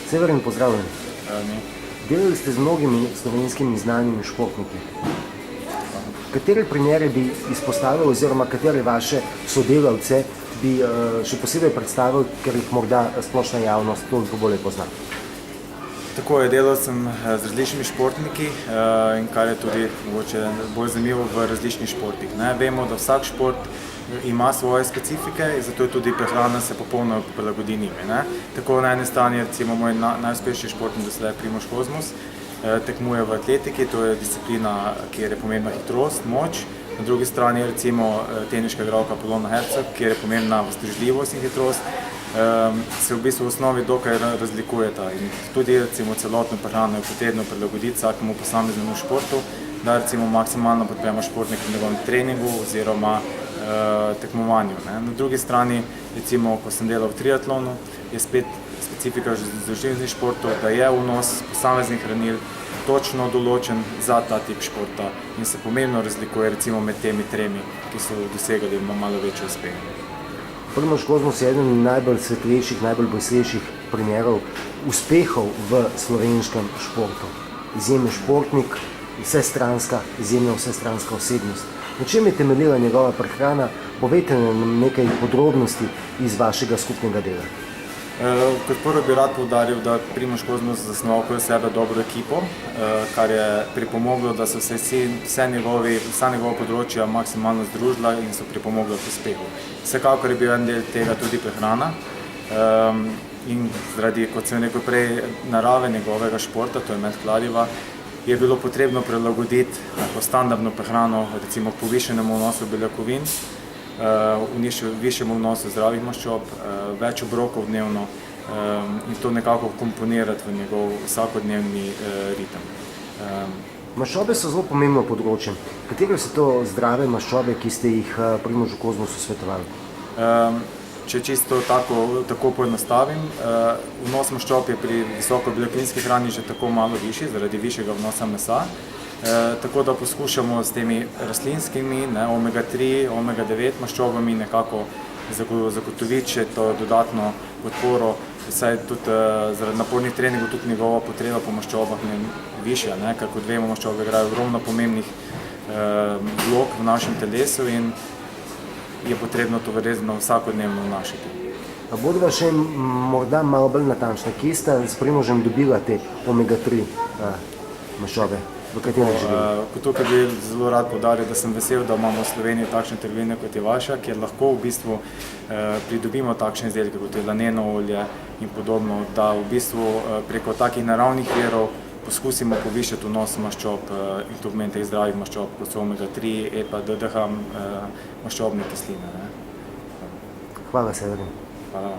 Severin, pozdravljen. Ne. Delali ste z mnogimi slovenskimi znanimi športniki. Katere primere bi izpostavili oziroma katere vaše sodelavce bi še posebej predstavili, ker jih morda splošna javnost toliko bolje pozna? Tako je, delal sem z različnimi športniki in kar je tudi mogoče bolj zanimivo v različnih športih. Vemo, da vsak šport ima svoje specifike, zato je tudi prehrana se popolno prilagodi njim. Tako na eni strani recimo moj najuspešnejši športnik doslej Primož Kozmus, tekmuje v atletiki, to je disciplina, kjer je pomembna hitrost, moč. Na drugi strani recimo teniška igralka Polona Hercog, kjer je pomembna vzdržljivost in hitrost, se v bistvu v osnovi dokaj razlikujeta in tudi recimo celotno prehrano je potrebno prilagoditi vsakemu posameznemu športu, da recimo maksimalno podpremo športnika v njegovem treningu oziroma tekmovanju. Na drugi strani, recimo, ko sem delal v triatlonu, je spet specifika združilnih športov, da je vnos posameznih hranil točno določen za ta tip športa in se pomembno razlikuje recimo med temi tremi, ki so dosegali malo večji uspeh. Primož Kozmus je eden najbolj svetlejših, najbolj blestečih primerov uspehov v slovenskem športu. Izjemen športnik, izjemno vsestranska osebnost. Na čem je temeljila njegova prehrana? Povejte nam nekaj podrobnosti iz vašega skupnega dela. Kot prvo bi rad poudaril, da Primož Kozmus zasnoval okoli sebe dobro ekipo, kar je pripomoglo, da so se vsa njegova področja maksimalno združila in so pripomogla k uspehu. Vsekakor je bil en del tega tudi prehrana in zaradi, kot sem rekel prej, narave njegovega športa, to je met kladiva, je bilo potrebno prilagoditi standardno prehrano, recimo k povišenemu vnosu beljakovin, višjemu vnosu zdravih maščob, več obrokov dnevno in to nekako komponirati v njegov vsakodnevni ritem. Maščobe so zelo pomembno področje. Katere so to zdrave maščobe, ki ste jih Primožu Kozmusu svetovali? Če čisto tako poenostavim, vnos maščob je pri visokobeljakovinski hrani že tako malo višji, zaradi višjega vnosa mesa, tako da poskušamo s temi rastlinskimi, omega-3, omega-9 maščobami nekako zagotoviti še to dodatno podporo, saj tudi zaradi napornih treningov tudi njegova potreba po maščobah je višja, ker kot vemo, maščobe igrajo ogromno pomembnih vlog v našem telesu in je potrebno to verjetno vsakodnevno vnašati. Bodva še morda malo bolj natančna, kje sta s Primožem dobila te omega-3 maščobe, v katerih živimo? Tukaj bi zelo rad poudaril, da sem vesel, da imamo v Sloveniji takšne trgovine kot je vaša, kjer lahko v bistvu pridobimo takšne izdelke kot je laneno olje in podobno, da v bistvu preko takih naravnih virov poskusimo povišati vnos maščob in to pomeni teh zdravih maščob, kot so omega-3, EPA, DDH, maščobne kisline. Hvala, Severin. Hvala.